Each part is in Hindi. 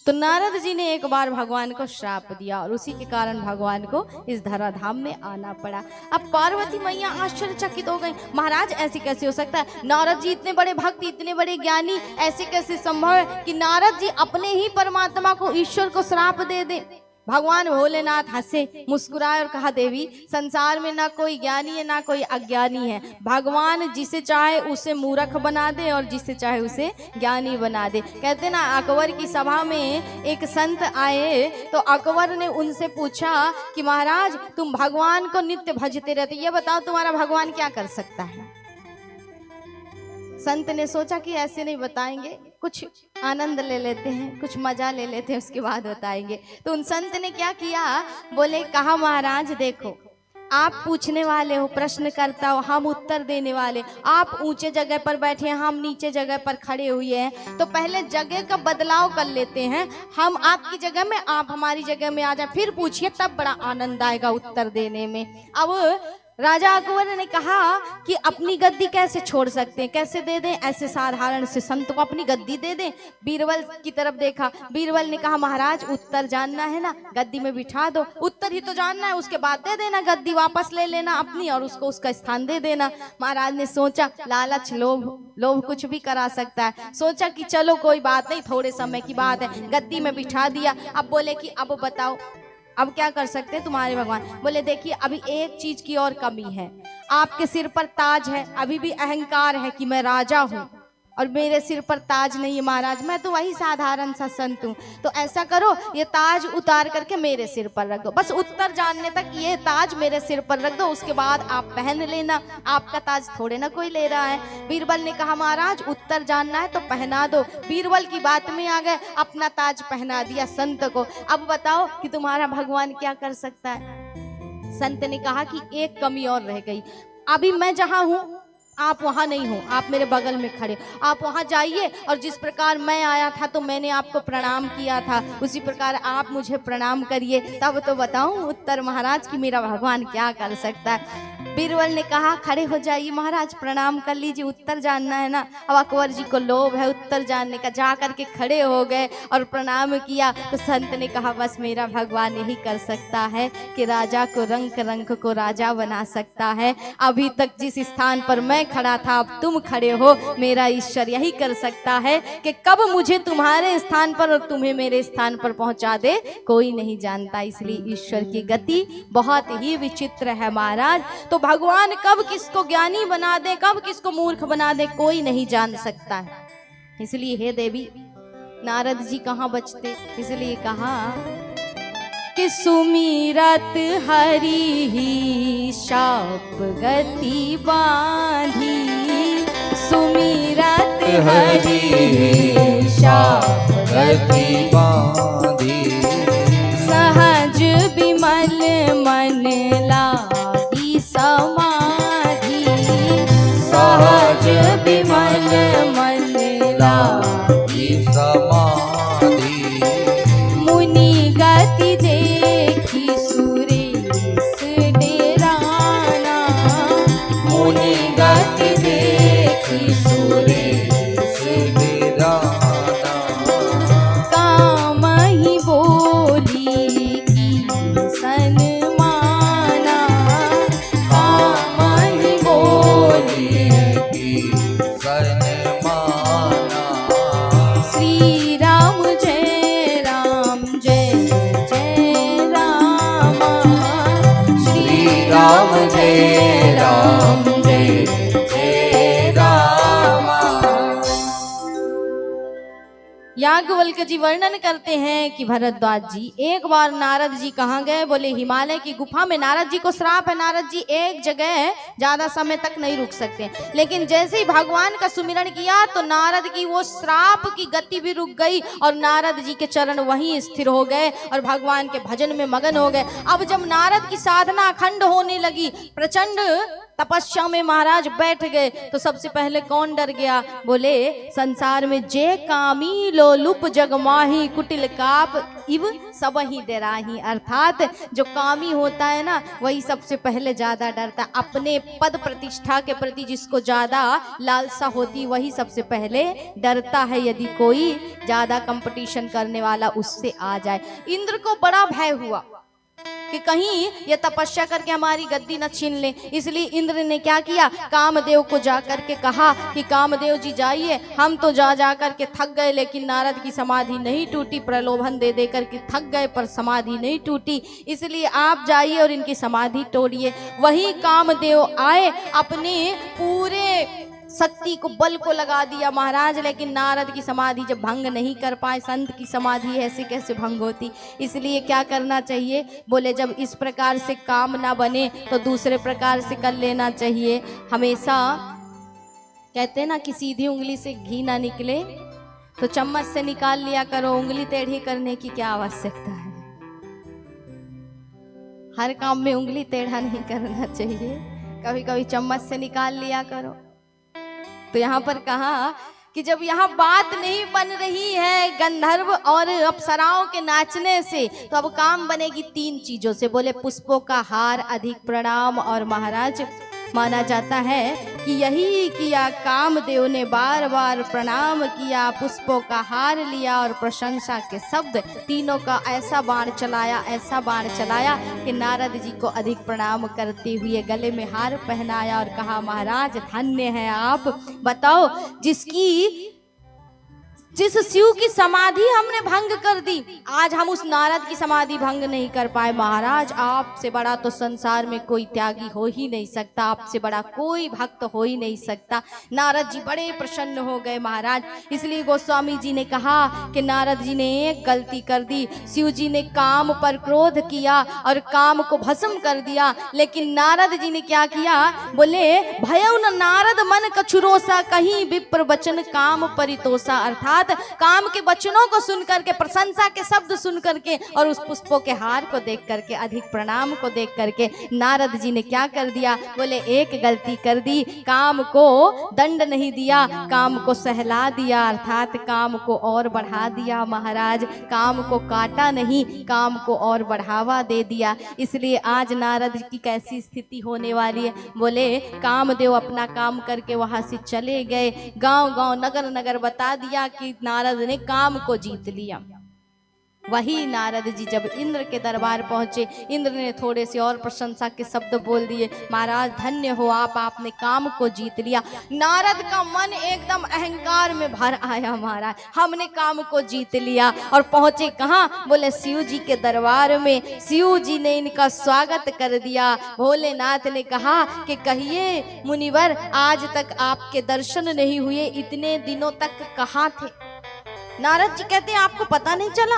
तो नारद जी ने एक बार भगवान को श्राप दिया और उसी के कारण भगवान को इस धराधाम में आना पड़ा। अब पार्वती मैया आश्चर्यचकित हो गई, महाराज ऐसे कैसे हो सकता है? नारद जी इतने बड़े भक्त, इतने बड़े ज्ञानी, ऐसे कैसे संभव है कि नारद जी अपने ही परमात्मा को, ईश्वर को श्राप दे दे? भगवान भोलेनाथ हंसे, मुस्कुराए और कहा, देवी संसार में ना कोई ज्ञानी है ना कोई अज्ञानी है। भगवान जिसे चाहे उसे मूर्ख बना दे और जिसे चाहे उसे ज्ञानी बना दे। कहते ना, अकबर की सभा में एक संत आए तो अकबर ने उनसे पूछा कि महाराज तुम भगवान को नित्य भजते रहते, ये बताओ तुम्हारा भगवान क्या कर सकता है? संत ने सोचा कि ऐसे नहीं बताएंगे, कुछ आनंद ले लेते हैं, कुछ मजा ले लेते हैं, उसके बाद बताएंगे। तो उन संत ने क्या किया, कहा महाराज देखो, आप पूछने वाले हो, प्रश्न करता हो, हम उत्तर देने वाले। आप ऊंचे जगह पर बैठे हैं, हम नीचे जगह पर खड़े हुए हैं, तो पहले जगह का बदलाव कर लेते हैं। हम आपकी जगह में, आप हमारी जगह में आ जाए, फिर पूछिए, तब बड़ा आनंद आएगा उत्तर देने में। अब राजा अकबर ने कहा कि अपनी गद्दी कैसे छोड़ सकते हैं, कैसे दे दें ऐसे साधारण से संत को अपनी गद्दी दे दें? बीरबल की तरफ देखा, बीरबल ने कहा महाराज उत्तर जानना है ना, गद्दी में बिठा दो, उत्तर ही तो जानना है, उसके बाद दे देना, गद्दी वापस ले लेना अपनी और उसको उसका स्थान दे देना। महाराज ने सोचा, लालच लोभ कुछ भी करा सकता है। सोचा कि चलो कोई बात नहीं, थोड़े समय की बात है, गद्दी में बिठा दिया। अब बोले कि अब बताओ अब क्या कर सकते हैं तुम्हारे भगवान? बोले देखिए अभी एक चीज की और कमी है, आपके सिर पर ताज है, अभी भी अहंकार है कि मैं राजा हूँ और मेरे सिर पर ताज नहीं है महाराज, मैं तो वही साधारण सा संत हूँ। तो ऐसा करो, ये ताज उतार करके मेरे सिर पर रख दो, बस उत्तर जानने तक ये ताज मेरे सिर पर रख दो, उसके बाद आप पहन लेना, आपका ताज थोड़े ना कोई ले रहा है। बीरबल ने कहा महाराज उत्तर जानना है तो पहना दो। बीरबल की बात में आ गए, अपना ताज पहना दिया संत को। अब बताओ कि तुम्हारा भगवान क्या कर सकता है? संत ने कहा कि एक कमी और रह गई, अभी मैं जहां हूं आप वहां नहीं हो, आप मेरे बगल में खड़े, आप वहां जाइए और जिस प्रकार मैं आया था तो मैंने आपको प्रणाम किया था, उसी प्रकार आप मुझे प्रणाम करिए, तब तो बताऊं उत्तर महाराज कि मेरा भगवान क्या कर सकता है। बीरबल ने कहा खड़े हो जाइए महाराज, प्रणाम कर लीजिए, उत्तर जानना है ना। अब अकबर जी को लोभ है उत्तर जानने का, जा करके खड़े हो गए और प्रणाम किया। तो संत ने कहा बस मेरा भगवान यही कर सकता है कि राजा को रंग रंग को राजा बना सकता है। अभी तक जिस स्थान पर मैं खड़ा था अब तुम खड़े हो, मेरा ईश्वर यही कर सकता है कि कब मुझे तुम्हारे स्थान पर और तुम्हें मेरे स्थान पर पहुंचा दे, कोई नहीं जानता। इसलिए ईश्वर की गति बहुत ही विचित्र है महाराज। तो भगवान कब किसको ज्ञानी बना दे, कब किसको मूर्ख बना दे, कोई नहीं जान सकता है। इसलिए हे देवी, नारद जी कहाँ बचते, इसलिए कहा कि सुमिरत हरि ही शाप गति बांधी, सुमिरत हरि ही शाप गति बांधी, सहज विमल मन लागी समाधि, सहज विमल मन लागी समाधि, मुनि गति देखी सुरेश डेराना, मुनि गति देखी सुरेश डेराना, काम ही बोली की सन्माना, काम ही बोली की सन्माना, श्री राम जय राम जय जय रामा, श्री राम जय राम जय जय रामा। याज्ञवल्क्य जी वर्णन करते हैं कि भरद्वाज जी एक बार नारद जी कहाँ गए, बोले हिमालय की गुफा में। नारद जी को श्राप है, नारद जी एक जगह ज्यादा समय तक नहीं रुक सकते, लेकिन जैसे ही भगवान का सुमिरन किया तो नारद की वो श्राप की गति भी रुक गई और नारद जी के चरण वहीं स्थिर हो गए और भगवान के भजन में मगन हो गए। अब जब नारद की साधना अखंड होने लगी, प्रचंड तपस्या में महाराज बैठ गए तो सबसे पहले कौन डर गया? बोले संसार में जे कामी लोलुप जगमाही कुटिल काप इव सब ही डराही। अर्थात जो कामी होता है ना वही सबसे पहले ज्यादा डरता है। अपने पद प्रतिष्ठा के प्रति जिसको ज्यादा लालसा होती वही सबसे पहले डरता है यदि कोई ज्यादा कंपटीशन करने वाला उससे आ जाए। इंद्र को बड़ा भय हुआ कि कहीं ये तपस्या करके हमारी गद्दी न छीन ले, इसलिए इंद्र ने क्या किया? कामदेव को जाकर के कहा कि कामदेव जी जाइए, हम तो जा करके थक गए लेकिन नारद की समाधि नहीं टूटी। प्रलोभन दे दे करके थक गए पर समाधि नहीं टूटी, इसलिए आप जाइए और इनकी समाधि तोड़िए। वही कामदेव आए, अपने पूरे शक्ति को बल को लगा दिया महाराज, लेकिन नारद की समाधि जब भंग नहीं कर पाए, संत की समाधि ऐसे कैसे भंग होती। इसलिए क्या करना चाहिए? बोले जब इस प्रकार से काम ना बने तो दूसरे प्रकार से कर लेना चाहिए। हमेशा कहते हैं ना कि सीधी उंगली से घी ना निकले तो चम्मच से निकाल लिया करो। उंगली टेढ़ी करने की क्या आवश्यकता है? हर काम में उंगली टेढ़ा नहीं करना चाहिए, कभी कभी चम्मच से निकाल लिया करो। तो यहाँ पर कहा कि जब यहाँ बात नहीं बन रही है गंधर्व और अप्सराओं के नाचने से तो अब काम बनेगी 3 चीजों से। बोले पुष्पों का हार, अधिक प्रणाम, और महाराज माना जाता है कि यही किया कामदेव ने, बार बार प्रणाम किया, पुष्पों का हार लिया और प्रशंसा के शब्द तीनों का ऐसा बाण चलाया, ऐसा बाण चलाया कि नारद जी को अधिक प्रणाम करते हुए गले में हार पहनाया और कहा महाराज धन्य है आप। बताओ जिस शिव की समाधि हमने भंग कर दी, आज हम उस नारद की समाधि भंग नहीं कर पाए। महाराज आपसे बड़ा तो संसार में कोई त्यागी हो ही नहीं सकता, आपसे बड़ा कोई भक्त हो ही नहीं सकता। नारद जी बड़े प्रसन्न हो गए महाराज। इसलिए गोस्वामी जी ने कहा कि नारद जी ने एक गलती कर दी। शिव जी ने काम पर क्रोध किया और काम को भस्म कर दिया, लेकिन नारद जी ने क्या किया? बोले भयउ न नारद मन कछुरोसा, कहीं विप्र वचन काम परितोषा। अर्थात काम के वचनों को सुन करके, प्रशंसा के शब्द सुन करके और उस पुष्पों के हार को देख करके, अधिक प्रणाम को देख करके नारद जी ने क्या कर दिया? बोले एक गलती कर दी, काम को दंड नहीं दिया, काम को सहला दिया, अर्थात काम को और बढ़ा दिया महाराज। काम को काटा नहीं, काम को और बढ़ावा दे दिया। इसलिए आज नारद की कैसी स्थिति होने वाली है? बोले कामदेव अपना काम करके वहां से चले गए, गांव गांव नगर नगर बता दिया कि नारद ने काम को जीत लिया। वही नारद जी जब इंद्र के दरबार पहुंचे, इंद्र ने थोड़े से और प्रशंसा के शब्द बोल दिए, महाराज धन्य हो आप, आपने काम को जीत लिया। नारद का मन एकदम अहंकार में भर आया, महाराज हमने काम को जीत लिया। और पहुंचे कहाँ? बोले शिव जी के दरबार में। शिव जी ने इनका स्वागत कर दिया। भोलेनाथ ने कहा कि कहिए मुनिवर, आज तक आपके दर्शन नहीं हुए, इतने दिनों तक कहाँ थे? नारद जी कहते हैं आपको पता नहीं चला,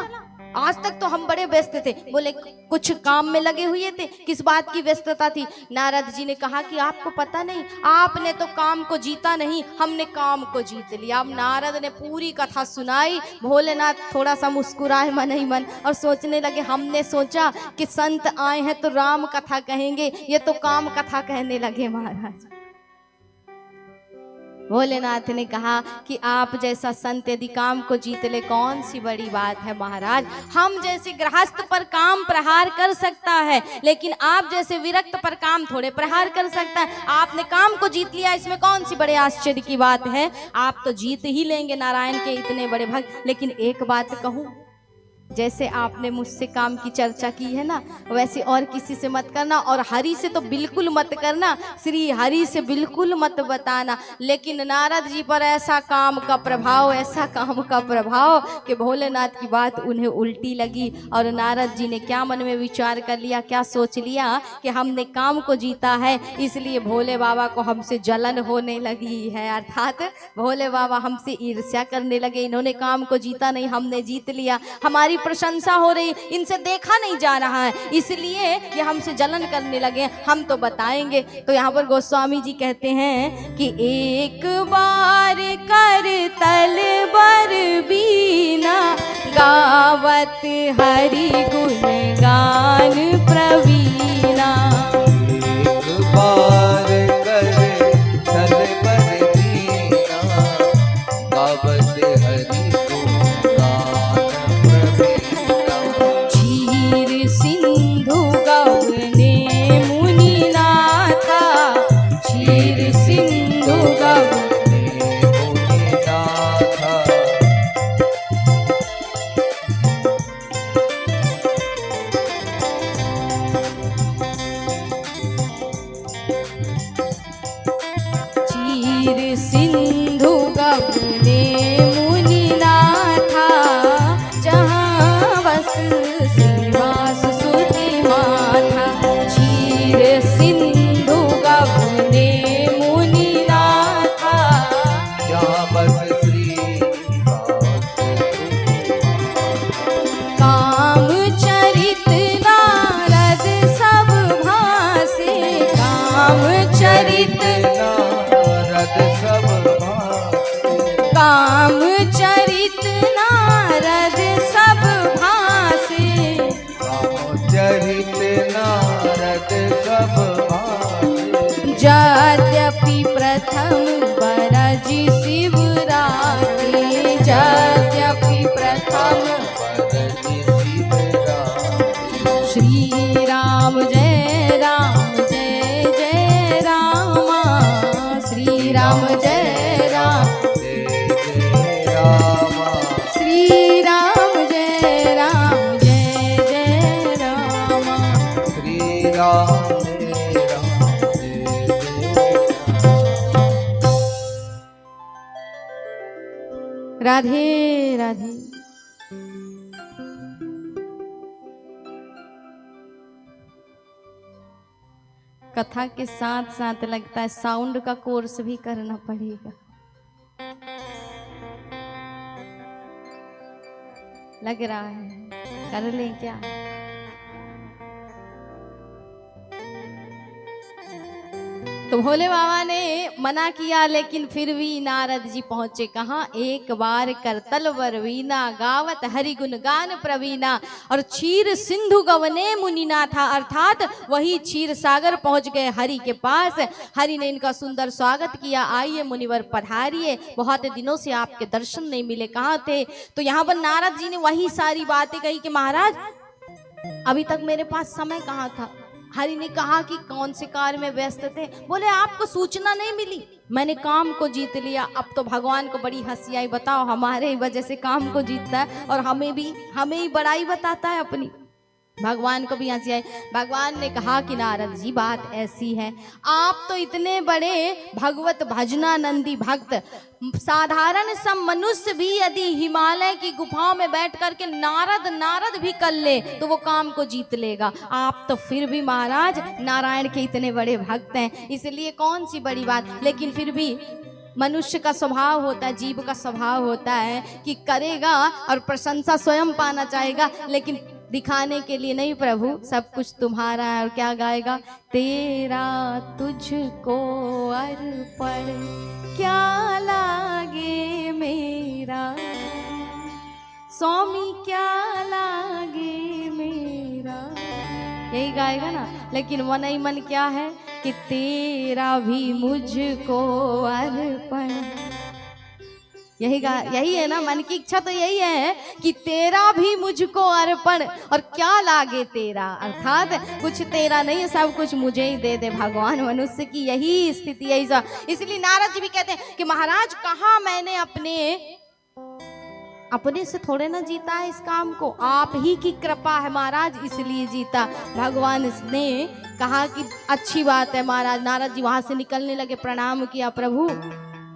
आज तक तो हम बड़े व्यस्त थे। बोले कुछ काम में लगे हुए थे। किस बात की व्यस्तता थी? नारद जी ने कहा कि आपको पता नहीं, आपने तो काम को जीता नहीं, हमने काम को जीत लिया। अब नारद ने पूरी कथा सुनाई। भोलेनाथ थोड़ा सा मुस्कुराए मन ही मन और सोचने लगे, हमने सोचा कि संत आए हैं तो राम कथा कहेंगे, ये तो काम कथा कहने लगे महाराज। भोलेनाथ ने कहा कि आप जैसा संत यदि काम को जीत ले, कौन सी बड़ी बात है महाराज। हम जैसे गृहस्थ पर काम प्रहार कर सकता है, लेकिन आप जैसे विरक्त पर काम थोड़े प्रहार कर सकता है। आपने काम को जीत लिया, इसमें कौन सी बड़े आश्चर्य की बात है। आप तो जीत ही लेंगे, नारायण के इतने बड़े भक्त। लेकिन एक बात कहूँ, जैसे आपने मुझसे काम की चर्चा की है ना, वैसे और किसी से मत करना, और हरि से तो बिल्कुल मत करना, श्री हरि से बिल्कुल मत बताना। लेकिन नारद जी पर ऐसा काम का प्रभाव, ऐसा काम का प्रभाव कि भोलेनाथ की बात उन्हें उल्टी लगी। और नारद जी ने क्या मन में विचार कर लिया, क्या सोच लिया कि हमने काम को जीता है, इसलिए भोले बाबा को हमसे जलन होने लगी है। अर्थात भोले बाबा हमसे ईर्ष्या करने लगे, इन्होंने काम को जीता नहीं, हमने जीत लिया, हमारी प्रशंसा हो रही, इनसे देखा नहीं जा रहा है, इसलिए ये हमसे जलन करने लगे, हम तो बताएंगे। तो यहाँ पर गोस्वामी जी कहते हैं कि एक बार कर तल बर बीना, गावत हरि गुण गान प्रवीणा। एक बार राधे राधे। कथा के साथ साथ लगता है साउंड का कोर्स भी करना पड़ेगा। लग रहा है कर लें क्या? तो भोले बाबा ने मना किया, लेकिन फिर भी नारद जी पहुंचे कहाँ? एक बार करतल वीणा गावत हरि गुण गान प्रवीणा। और क्षीर सिंधु गवने मुनिना था, अर्थात वही क्षीर सागर पहुंच गए हरि के पास। हरि ने इनका सुंदर स्वागत किया, आइए मुनिवर पधारिए, बहुत दिनों से आपके दर्शन नहीं मिले, कहाँ थे? तो यहाँ पर नारद जी ने वही सारी बातें कही कि महाराज अभी तक मेरे पास समय कहाँ था। हरि ने कहा कि कौन से कार्य में व्यस्त थे? बोले आपको सूचना नहीं मिली, मैंने काम को जीत लिया। अब तो भगवान को बड़ी हंसी आई, बताओ हमारे ही वजह से काम को जीतता है और हमें ही बड़ाई बताता है अपनी। भगवान को भी हंसी आई। भगवान ने कहा कि नारद जी बात ऐसी है, आप तो इतने बड़े भगवत भजनानंदी भक्त, साधारण सा मनुष्य भी यदि हिमालय की गुफाओं में बैठ करके नारद भी कर ले तो वो काम को जीत लेगा। आप तो फिर भी महाराज नारायण के इतने बड़े भक्त हैं, इसलिए कौन सी बड़ी बात। लेकिन फिर भी मनुष्य का स्वभाव होता है, जीव का स्वभाव होता है कि करेगा और प्रशंसा स्वयं पाना चाहेगा, लेकिन दिखाने के लिए नहीं, प्रभु सब कुछ तुम्हारा है। और क्या गाएगा? तेरा तुझको अर्पण क्या लागे मेरा, स्वामी क्या लागे मेरा, यही गाएगा ना। लेकिन मन ही मन क्या है कि तेरा भी मुझको अर्पण, यही है ना मन की इच्छा, तो यही है कि तेरा भी मुझको अर्पण। और क्या लागे तेरा, अर्थात कुछ तेरा नहीं, सब कुछ मुझे ही दे दे भगवान। मनुष्य की यही स्थिति है। इसलिए नारद जी भी कहते हैं कि महाराज कहा मैंने अपने से थोड़े ना जीता है इस काम को, आप ही की कृपा है महाराज, इसलिए जीता। भगवान ने कहा कि अच्छी बात है महाराज। नारद जी वहां से निकलने लगे, प्रणाम किया, प्रभु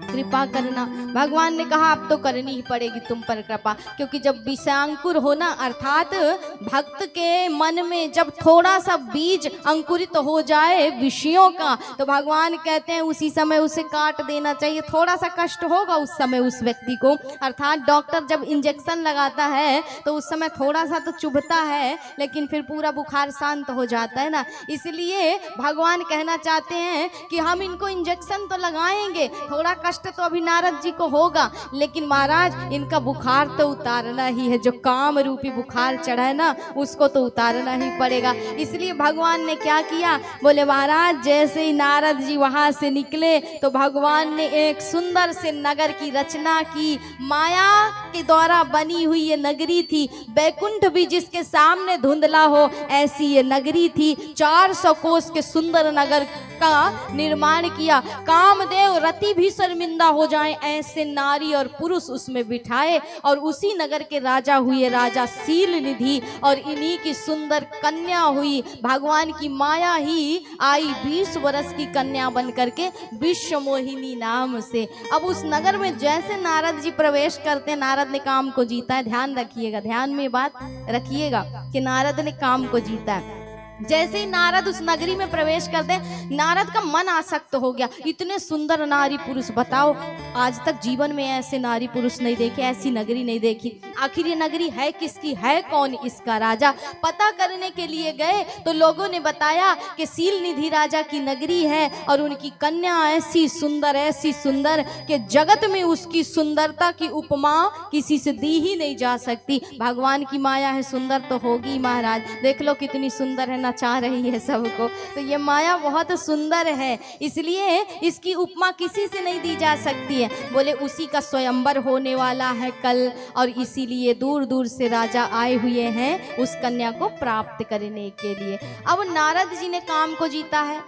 कृपा करना। भगवान ने कहा अब तो करनी ही पड़ेगी तुम पर कृपा, क्योंकि जब विषयांकुर होना, अर्थात भक्त के मन में जब थोड़ा सा बीज अंकुरित हो जाए विषयों का, तो भगवान कहते हैं उसी समय उसे काट देना चाहिए। थोड़ा सा कष्ट होगा उस समय उस व्यक्ति को, अर्थात डॉक्टर जब इंजेक्शन लगाता है तो उस समय थोड़ा सा तो चुभता है, लेकिन फिर पूरा बुखार शांत हो जाता है ना। इसलिए भगवान कहना चाहते हैं कि हम इनको इंजेक्शन तो लगाएंगे, थोड़ा कष्ट तो अभी नारद जी को होगा, लेकिन महाराज इनका बुखार तो उतारना ही है। जो काम रूपी बुखार चढ़ा है ना, उसको तो उतारना ही पड़ेगा। इसलिए भगवान ने क्या किया? बोले महाराज जैसे ही नारद जी वहां से निकले तो भगवान ने एक सुंदर से नगर की रचना की। माया के द्वारा बनी हुई ये नगरी थी, बैकुंठ भी जिसके सामने धुंधला हो ऐसी ये नगरी थी। 400 कोस के सुंदर नगर का निर्माण किया। कामदेव रति भी शर्मिंदा हो जाएं ऐसे नारी और पुरुष उसमें बिठाए, और उसी नगर के राजा हुए राजा शील निधि, और इन्हीं की सुंदर कन्या हुई। भगवान की माया ही आई 20 वर्ष की कन्या बन करके विश्व मोहिनी नाम से। अब उस नगर में जैसे नारद जी प्रवेश करते हैं, नारद ने काम को जीता है। ध्यान रखिएगा, ध्यान में बात रखिएगा कि नारद ने काम को जीता है। जैसे ही नारद उस नगरी में प्रवेश करते हैं, नारद का मन आसक्त हो गया। इतने सुंदर नारी पुरुष, बताओ आज तक जीवन में ऐसे नारी पुरुष नहीं देखे, ऐसी नगरी नहीं देखी। आखिर ये नगरी है किसकी, है कौन इसका राजा? पता करने के लिए गए तो लोगों ने बताया कि शील निधि राजा की नगरी है, और उनकी कन्या ऐसी सुंदर कि जगत में उसकी सुंदरता की उपमा किसी से दी ही नहीं जा सकती। भगवान की माया है, सुंदर तो होगी महाराज। देख लो कितनी सुंदर है, नचा रही है सबको। तो ये माया बहुत सुंदर है, इसलिए इसकी उपमा किसी से नहीं दी जा सकती है। बोले उसी का स्वयंवर होने वाला है कल, और इसीलिए दूर दूर से राजा आए हुए हैं उस कन्या को प्राप्त करने के लिए। अब नारद जी ने काम को जीता है,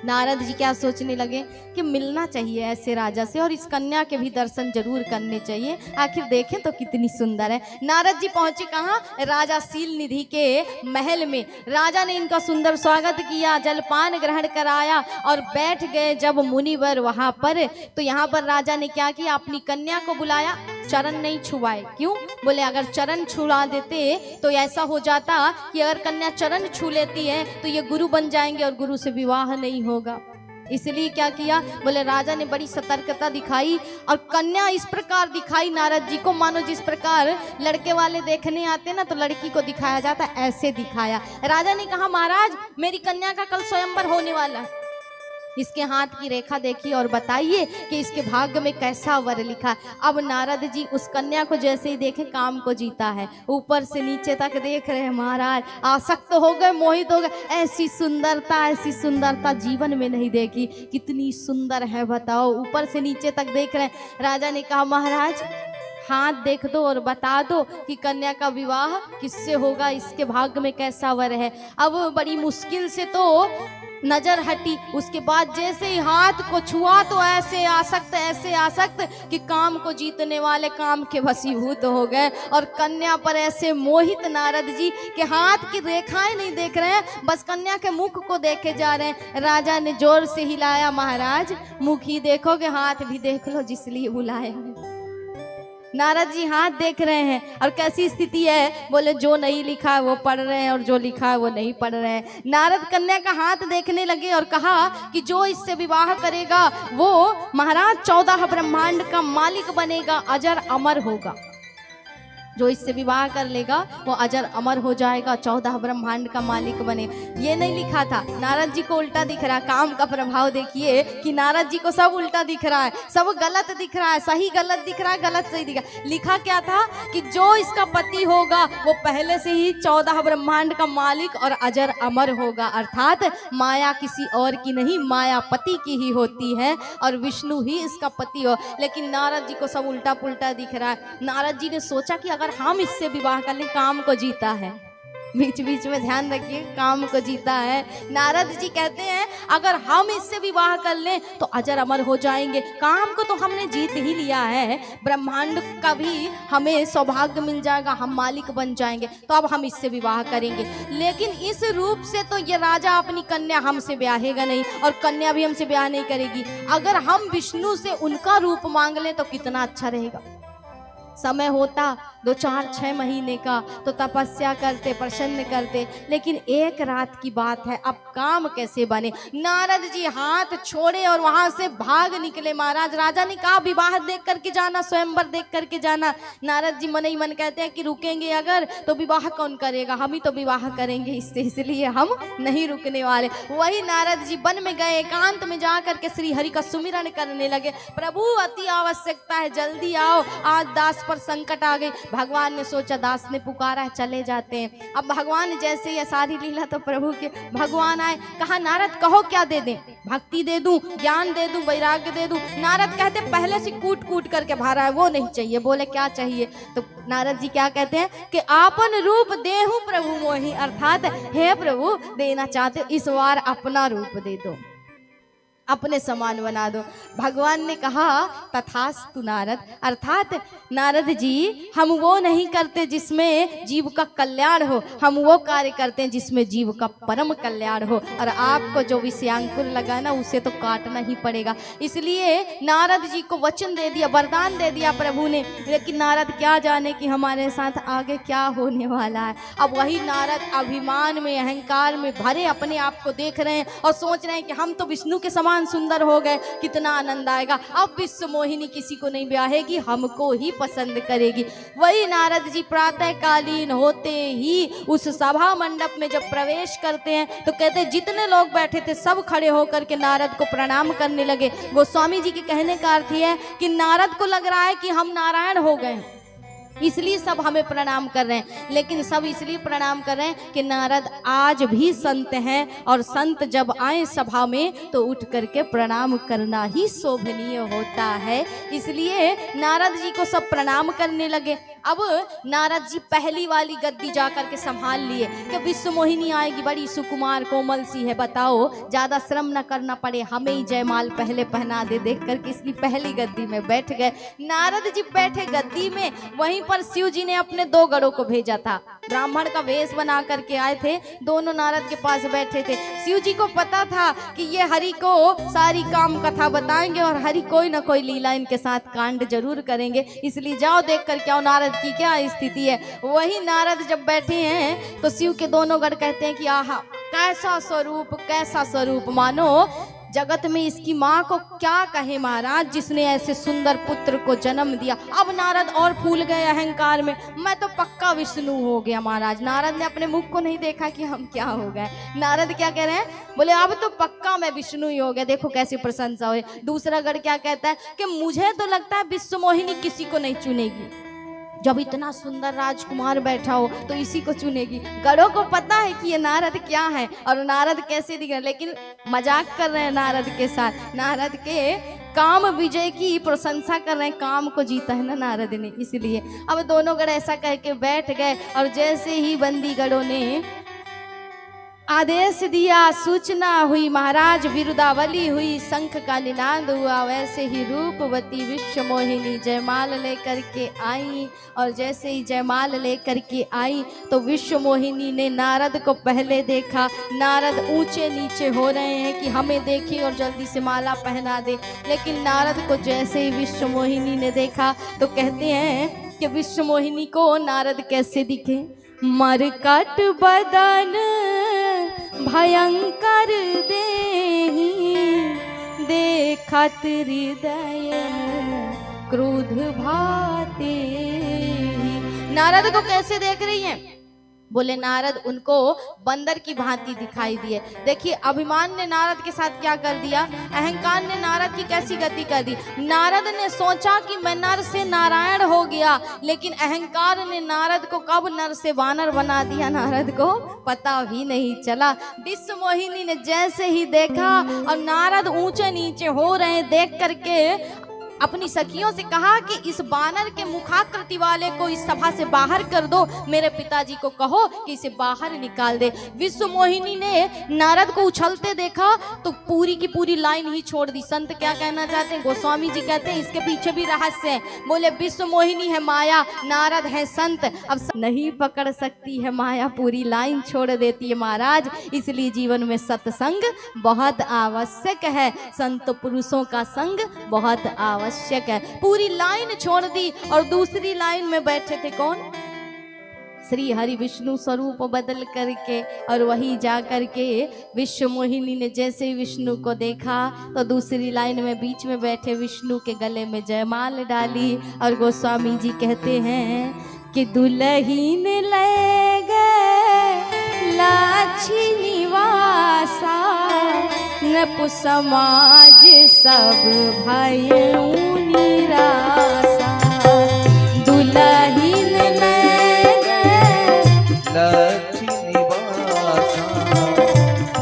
नारद जी क्या सोचने लगे कि मिलना चाहिए ऐसे राजा से और इस कन्या के भी दर्शन जरूर करने चाहिए, आखिर देखें तो कितनी सुंदर है। नारद जी पहुंचे कहाँ? राजा शील निधि के महल में। राजा ने इनका सुंदर स्वागत किया, जलपान ग्रहण कराया और बैठ गए जब मुनिवर वहां पर। तो यहाँ पर राजा ने क्या किया, अपनी कन्या को बुलाया, चरण नहीं छुआए। क्यों? बोले अगर चरण छुआ देते तो ऐसा हो जाता कि अगर कन्या चरण छू लेती है तो ये गुरु बन जाएंगे और गुरु से विवाह नहीं होगा। इसलिए क्या किया, बोले राजा ने बड़ी सतर्कता दिखाई और कन्या इस प्रकार दिखाई नारद जी को, मानो जिस प्रकार लड़के वाले देखने आते ना तो लड़की को दिखाया जाता, ऐसे दिखाया। राजा ने कहा महाराज मेरी कन्या का कल स्वयंवर होने वाला है, इसके हाथ की रेखा देखिए और बताइए कि इसके भाग्य में कैसा वर लिखा। अब नारद जी उस कन्या को जैसे ही देखे काम को जीता है, ऊपर से नीचे तक देख रहे हैं महाराज, आसक्त हो गए, मोहित हो गए। ऐसी सुंदरता जीवन में नहीं देखी, कितनी सुंदर है बताओ, ऊपर से नीचे तक देख रहे हैं। राजा ने कहा महाराज हाथ देख दो और बता दो कि कन्या का विवाह किससे होगा, इसके भाग्य में कैसा वर है। अब बड़ी मुश्किल से तो नजर हटी, उसके बाद जैसे ही हाथ को छुआ तो ऐसे आसक्त कि काम को जीतने वाले काम के वशीभूत हो गए और कन्या पर ऐसे मोहित नारद जी के हाथ की रेखाएं नहीं देख रहे हैं, बस कन्या के मुख को देखे जा रहे हैं। राजा ने जोर से हिलाया, महाराज मुख ही देखोगे हाथ भी देख लो जिसलिए बुलाया है। नारद जी हाथ देख रहे हैं और कैसी स्थिति है, बोले जो नहीं लिखा है वो पढ़ रहे हैं और जो लिखा है वो नहीं पढ़ रहे हैं। नारद कन्या का हाथ देखने लगे और कहा कि जो इससे विवाह करेगा वो महाराज 14 ब्रह्मांड का मालिक बनेगा, अजर अमर होगा। जो इससे विवाह कर लेगा वो अजर अमर हो जाएगा, 14 ब्रह्मांड का मालिक बने। ये नहीं लिखा था, नारद जी को उल्टा दिख रहा है। काम का प्रभाव देखिए कि नारद जी को सब उल्टा दिख रहा है, सब गलत दिख रहा है, सही गलत दिख रहा है, गलत सही दिख रहा है। लिखा क्या था कि जो इसका पति होगा वो पहले से ही 14 ब्रह्मांड का मालिक और अजर अमर होगा, अर्थात माया किसी और की नहीं, माया पति की ही होती है और विष्णु ही इसका पति हो। लेकिन नारद जी को सब उल्टा पुल्टा दिख रहा है। नारद जी ने सोचा कि अगर हम इससे विवाह कर लें, काम को जीता है, बीच बीच में ध्यान रखिए, काम को जीता है। नारद जी कहते हैं अगर हम इससे विवाह कर लें तो अजर अमर हो जाएंगे, काम को तो हमने जीत ही लिया है, ब्रह्मांड का भी हमें सौभाग्य मिल जाएगा, हम मालिक बन जाएंगे, तो अब हम इससे विवाह करेंगे। लेकिन इस रूप से तो ये राजा अपनी कन्या हमसे ब्याहेगा नहीं और कन्या भी हमसे ब्याह नहीं करेगी। अगर हम विष्णु से उनका रूप मांग लें तो कितना अच्छा रहेगा। समय होता 2, 4, 6 महीने का तो तपस्या करते, प्रसन्न करते, लेकिन एक रात की बात है, अब काम कैसे बने। नारद जी हाथ छोड़े और वहां से भाग निकले। महाराज राजा ने कहा विवाह देख करके जाना, स्वयंवर देख करके जाना। नारद जी मन ही मन कहते हैं कि रुकेंगे अगर तो विवाह कौन करेगा, हम ही तो विवाह करेंगे इससे, इसलिए हम नहीं रुकने वाले। वही नारद जी वन में गए, एकांत में जा करके श्री हरि का सुमिरन करने लगे। प्रभु अति आवश्यकता है, जल्दी आओ, आज दास पर संकट आ गई। भगवान ने सोचा दास ने पुकारा है, चले जाते हैं। अब भगवान जैसे ये सारी लीला तो प्रभु के, भगवान आए, कहा नारद कहो क्या दे दें, भक्ति दे दूं, ज्ञान दे दूं, वैराग्य दे दूं। नारद कहते पहले से कूट कूट करके भरा है वो नहीं चाहिए। बोले क्या चाहिए? तो नारद जी क्या कहते हैं कि आपन रूप देहु प्रभु मोहि, अर्थात हे प्रभु देना चाहते हो इस बार अपना रूप दे दो, अपने समान बना दो। भगवान ने कहा तथास्तु नारद, अर्थात नारद जी हम वो नहीं करते जिसमें जीव का कल्याण हो, हम वो कार्य करते हैं जिसमें जीव का परम कल्याण हो, और आपको जो विषयांकुर लगा ना उसे तो काटना ही पड़ेगा। इसलिए नारद जी को वचन दे दिया, वरदान दे दिया प्रभु ने। लेकिन नारद क्या जाने कि हमारे साथ आगे क्या होने वाला है। अब वही नारद अभिमान में, अहंकार में भरे अपने आप को देख रहे हैं और सोच रहे हैं कि हम तो विष्णु के समान सुंदर हो गए, कितना आनंद आएगा, अब विश्व मोहिनी किसी को नहीं ब्याहेगी, हमको ही पसंद करेगी। वही नारद जी प्रातः कालीन होते ही उस सभा मंडप में जब प्रवेश करते हैं तो कहते जितने लोग बैठे थे सब खड़े होकर के नारद को प्रणाम करने लगे। गोस्वामी जी के कहने का अर्थ है कि नारद को लग रहा है कि हम नारायण हो गए, इसलिए सब हमें प्रणाम कर रहे हैं। लेकिन सब इसलिए प्रणाम कर रहे हैं कि नारद आज भी संत हैं और संत जब आए सभा में तो उठ करके प्रणाम करना ही शोभनीय होता है। इसलिए नारद जी को सब प्रणाम करने लगे। अब नारद जी पहली वाली गद्दी जाकर के संभाल लिए कि विश्व मोहिनी आएगी, बड़ी सुकुमार कोमल सी है, बताओ ज्यादा श्रम न करना पड़े, हमें ही जयमाल पहले पहना दे। देख करके इसलिए पहली गद्दी में बैठ गए। नारद जी बैठे गद्दी में, वहीं पर शिव जी ने अपने 2 गढ़ों को भेजा था। ब्राह्मण का वेश बना करके आए थे, दोनों नारद के पास बैठे थे। शिव जी को पता था कि ये हरि को सारी काम कथा बताएंगे और हरि कोई ना कोई लीला इनके साथ कांड जरूर करेंगे, इसलिए जाओ देख कर क्या नारद की क्या स्थिति है। वही नारद जब बैठे हैं तो शिव के दोनों गढ़ कहते हैं कि आहा कैसा स्वरूप, कैसा स्वरूप, मानो जगत में इसकी माँ को क्या कहे महाराज, जिसने ऐसे सुंदर पुत्र को जन्म दिया। अब नारद और फूल गए अहंकार में, मैं तो पक्का विष्णु हो गया महाराज। नारद ने अपने मुख को नहीं देखा कि हम क्या हो गए। नारद क्या कह रहे हैं, बोले अब तो पक्का मैं विष्णु ही हो गया। देखो कैसी प्रशंसा हुई। दूसरा गढ़ क्या कहता है कि मुझे तो लगता है विश्व मोहिनी किसी को नहीं चुनेगी, जब इतना सुंदर राजकुमार बैठा हो तो इसी को चुनेगी। गढ़ों को पता है कि ये नारद क्या है और नारद कैसे दिख रहे, लेकिन मजाक कर रहे हैं नारद के साथ। नारद के काम विजय की प्रशंसा कर रहे हैं, काम को जीता है ना नारद ने, इसलिए अब दोनों गढ़ ऐसा कह के बैठ गए। और जैसे ही बंदी गढ़ों ने आदेश दिया, सूचना हुई, महाराज बिरुदावली हुई, शंख का निनाद हुआ, वैसे ही रूपवती विश्व मोहिनी जयमाल लेकर के आई। और जैसे ही जयमाल लेकर के आई तो विश्व मोहिनी ने नारद को पहले देखा। नारद ऊंचे नीचे हो रहे हैं कि हमें देखिए और जल्दी से माला पहना दे, लेकिन नारद को जैसे ही विश्व मोहिनी ने देखा तो कहते हैं कि विश्व मोहिनी को नारद कैसे दिखे, मरकट बदन भयंकर देहि, देखत हृदय क्रोध भाते। नारद को कैसे देख रही हैं? बोले नारद उनको बंदर की भांति दिखाई दिए। देखिए अभिमान ने नारद के साथ क्या कर दिया, अहंकार ने नारद की कैसी गति कर दी। नारद ने सोचा कि मैं नर से नारायण हो गया, लेकिन अहंकार ने नारद को कब नर से वानर बना दिया, नारद को पता भी नहीं चला। विश्व मोहिनी ने जैसे ही देखा और नारद ऊंचे नीचे हो रहे, देख करके अपनी सखियों से कहा कि इस बानर के मुखाकृति वाले को इस सभा से बाहर कर दो, मेरे पिताजी को कहो कि इसे बाहर निकाल दे। विश्व मोहिनी ने नारद को उछलते देखा तो पूरी की पूरी लाइन ही छोड़ दी। संत क्या कहना चाहते हैं, गोस्वामी जी कहते हैं इसके पीछे भी रहस्य है। बोले विश्व मोहिनी है माया, नारद है संत, अब नहीं पकड़ सकती है माया, पूरी लाइन छोड़ देती है महाराज। इसलिए जीवन में सत्संग बहुत आवश्यक है, संत पुरुषों का संग बहुत आवश्यक है। पूरी लाइन छोड़ दी और दूसरी लाइन में बैठे थे कौन, श्री हरि विष्णु स्वरूप बदल करके। और वही जा करके विश्व मोहिनी ने जैसे विष्णु को देखा तो दूसरी लाइन में बीच में बैठे विष्णु के गले में जयमाल डाली। और गोस्वामी जी कहते हैं कि दुल्हीन ले गए लाछी निवासा, नप समाज सब भयउ निरासा। दुल्हीन ले गए लाछी निवासा,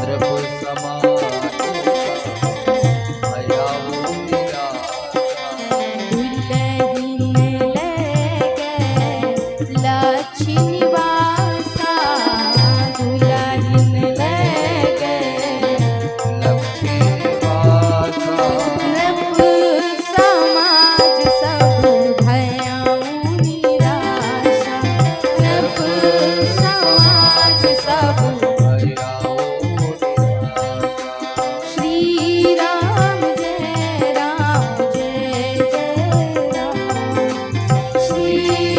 नप समाज सब भयउ निरासा। दुल्हीन ले गए लाछी निवासा, दुल्हीन ले गए लाछी निवासा, नप समाज सब भयउ निरासा, नप समाज सब। भयउ निरासा। श्री राम जय राम जय जय राम, श्री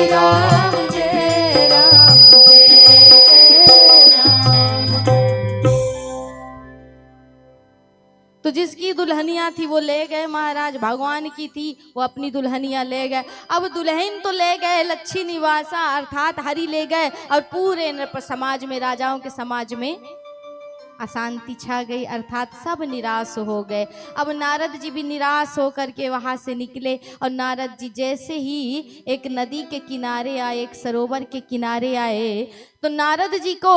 राम जय राम जय जय राम। तो जिसकी दुल्हनिया थी वो ले गए महाराज, भगवान की थी वो अपनी दुल्हनिया ले गए। अब दुल्हन तो ले गए लच्छी निवासा अर्थात हरि ले गए, और पूरे नृप समाज में, राजाओं के समाज में अशांति छा गई, अर्थात सब निराश हो गए। अब नारद जी भी निराश होकर के वहां से निकले। और नारद जी जैसे ही एक नदी के किनारे आए, एक सरोवर के किनारे आए, तो नारद जी को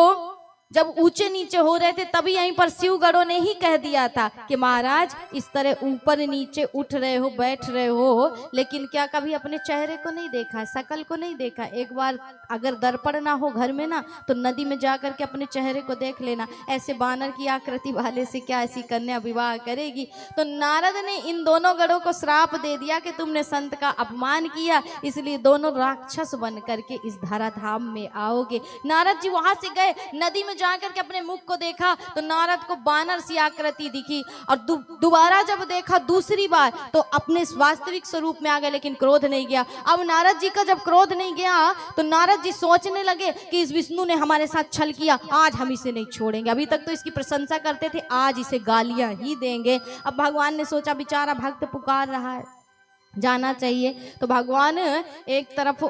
जब ऊंचे नीचे हो रहे थे तभी यहीं पर शिवगढ़ों ने ही कह दिया था कि महाराज इस तरह ऊपर नीचे उठ रहे हो, बैठ रहे हो, लेकिन क्या कभी अपने चेहरे को नहीं देखा, शकल को नहीं देखा? एक बार अगर दर्पण ना हो घर में ना तो नदी में जाकर के अपने चेहरे को देख लेना। ऐसे बानर की आकृति वाले से क्या ऐसी कन्या विवाह करेगी? तो नारद ने इन दोनों गढ़ों को श्राप दे दिया कि तुमने संत का अपमान किया, इसलिए दोनों राक्षस बन करके इस धराधाम में आओगे। नारद जी वहां से गए, नदी में जाकर के अपने मुख को देखा तो नारद को बानर सी आकृति दिखी, और दोबारा जब देखा दूसरी बार तो अपने वास्तविक स्वरूप में आ गए, लेकिन क्रोध नहीं गया। अब नारद जी का जब क्रोध नहीं गया तो नारद जी सोचने लगे कि इस विष्णु ने हमारे साथ छल किया, आज हम इसे नहीं छोड़ेंगे। अभी तक तो इसकी प्रशंसा करते थे, आज इसे गालियां ही देंगे। अब भगवान ने सोचा बेचारा भक्त पुकार रहा है, जाना चाहिए। तो भगवान एक तरफ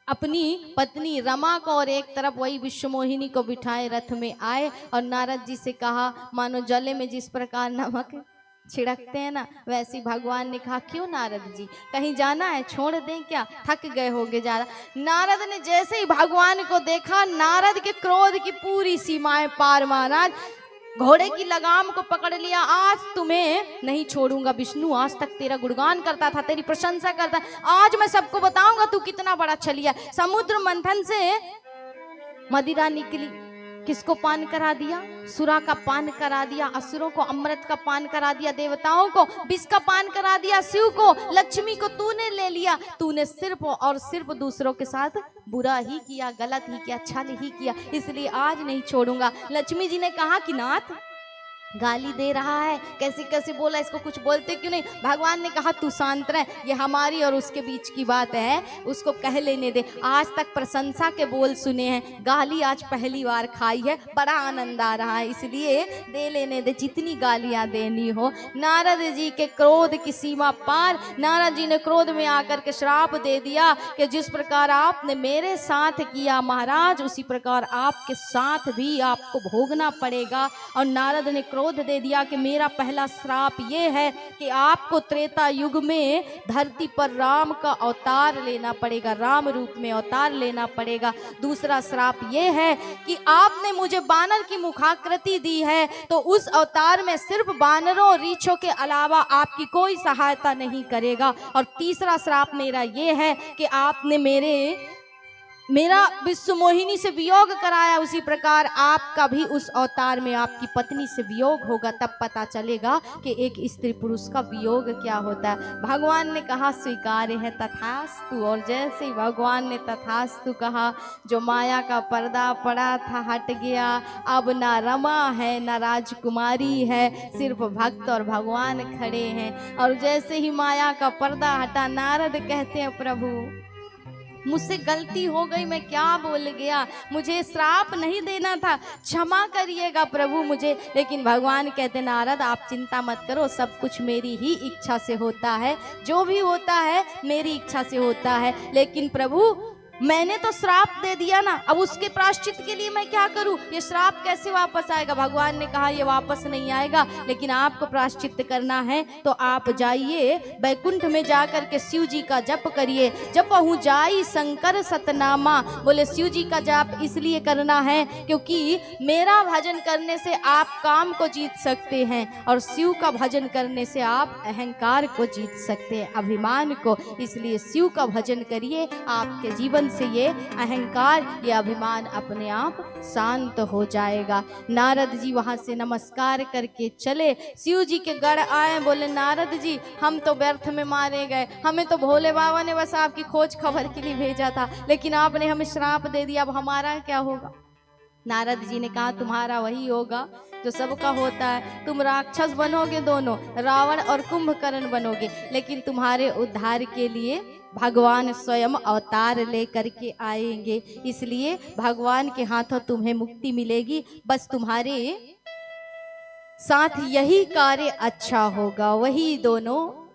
अपनी पत्नी रमा को और एक तरफ वही विश्वमोहिनी को बिठाए रथ में आए और नारद जी से कहा, मानो जले में जिस प्रकार नमक छिड़कते हैं ना, वैसे भगवान ने कहा, क्यों नारद जी कहीं जाना है, छोड़ दें क्या, थक गए होगे ज्यादा। नारद ने जैसे ही भगवान को देखा, नारद के क्रोध की पूरी सीमाएं पार, महाराज घोड़े की लगाम को पकड़ लिया। आज तुम्हें नहीं छोड़ूंगा विष्णु, आज तक तेरा गुणगान करता था, तेरी प्रशंसा करता, आज मैं सबको बताऊंगा तू कितना बड़ा छलिया। समुद्र मंथन से मदिरा निकली, किसको पान करा दिया? सुरा का पान करा दिया, असुरों को अमृत का पान करा दिया, देवताओं को विष का पान करा दिया, शिव को, लक्ष्मी को तूने ले लिया। तूने सिर्फ और सिर्फ दूसरों के साथ बुरा ही किया, गलत ही किया, छल ही किया, इसलिए आज नहीं छोड़ूंगा। लक्ष्मी जी ने कहा कि नाथ गाली दे रहा है, कैसे कैसे बोला, इसको कुछ बोलते क्यों नहीं? भगवान ने कहा तू शांत रह, ये हमारी और उसके बीच की बात है, उसको कह लेने दे। आज तक प्रशंसा के बोल सुने हैं, गाली आज पहली बार खाई है, बड़ा आनंद आ रहा है, इसलिए दे लेने दे जितनी गालियां देनी हो। नारद जी के क्रोध की सीमा पार, नारद जी ने क्रोध में आकर के श्राप दे दिया कि जिस प्रकार आपने मेरे साथ किया महाराज, उसी प्रकार आपके साथ भी आपको भोगना पड़ेगा। और नारद ने क्रोध दे दिया कि मेरा पहला श्राप ये है कि आपको त्रेता युग में धरती पर राम का अवतार लेना पड़ेगा, राम रूप में अवतार लेना पड़ेगा। दूसरा श्राप ये है कि आपने मुझे बानर की मुखाकृति दी है, तो उस अवतार में सिर्फ बानरों रीछों के अलावा आपकी कोई सहायता नहीं करेगा। और तीसरा श्राप मेरा ये है कि आपने मेरा विश्वमोहिनी से वियोग कराया, उसी प्रकार आपका भी उस अवतार में आपकी पत्नी से वियोग होगा, तब पता चलेगा कि एक स्त्री पुरुष का वियोग क्या होता है। भगवान ने कहा स्वीकार है, तथास्तु। और जैसे ही भगवान ने तथास्तु कहा, जो माया का पर्दा पड़ा था हट गया, अब ना रमा है ना राजकुमारी है, सिर्फ भक्त और भगवान खड़े हैं। और जैसे ही माया का पर्दा हटा, नारद कहते हैं प्रभु मुझसे गलती हो गई, मैं क्या बोल गया, मुझे श्राप नहीं देना था, क्षमा करिएगा प्रभु मुझे। लेकिन भगवान कहते नारद आप चिंता मत करो, सब कुछ मेरी ही इच्छा से होता है, जो भी होता है मेरी इच्छा से होता है। लेकिन प्रभु मैंने तो श्राप दे दिया ना, अब उसके प्रायश्चित के लिए मैं क्या करूं? ये श्राप कैसे वापस आएगा? भगवान ने कहा ये वापस नहीं आएगा, लेकिन आपको प्रायश्चित करना है तो आप जाइए बैकुंठ में जाकर के शिव जी का जप करिए। जपहु जाई शंकर सतनामा, बोले शिव जी का जप इसलिए करना है क्योंकि मेरा भजन करने से आप काम को जीत सकते हैं, और शिव का भजन करने से आप अहंकार को जीत सकते हैं, अभिमान को। इसलिए शिव का भजन करिए, आपके जीवन से ये अहंकार, ये अभिमान अपने आप शांत हो जाएगा। नारद जी वहां से नमस्कार करके चले, शिव जी के गढ़ आए, बोले नारद जी हम तो व्यर्थ में मारे गए, हमें तो भोले बाबा ने बस आपकी खोज खबर के लिए भेजा था, लेकिन आपने हमें श्राप दे दिया, अब हमारा क्या होगा? नारद जी ने कहा तुम्हारा वही होगा जो सबका होता है, तुम राक्षस बनोगे, दोनों रावण और कुंभकर्ण बनोगे, लेकिन तुम्हारे उद्धार के लिए भगवान स्वयं अवतार लेकर के आएंगे। इसलिए भगवान के हाथों तुम्हें मुक्ति मिलेगी, बस तुम्हारे साथ यही कार्य अच्छा होगा, वही दोनों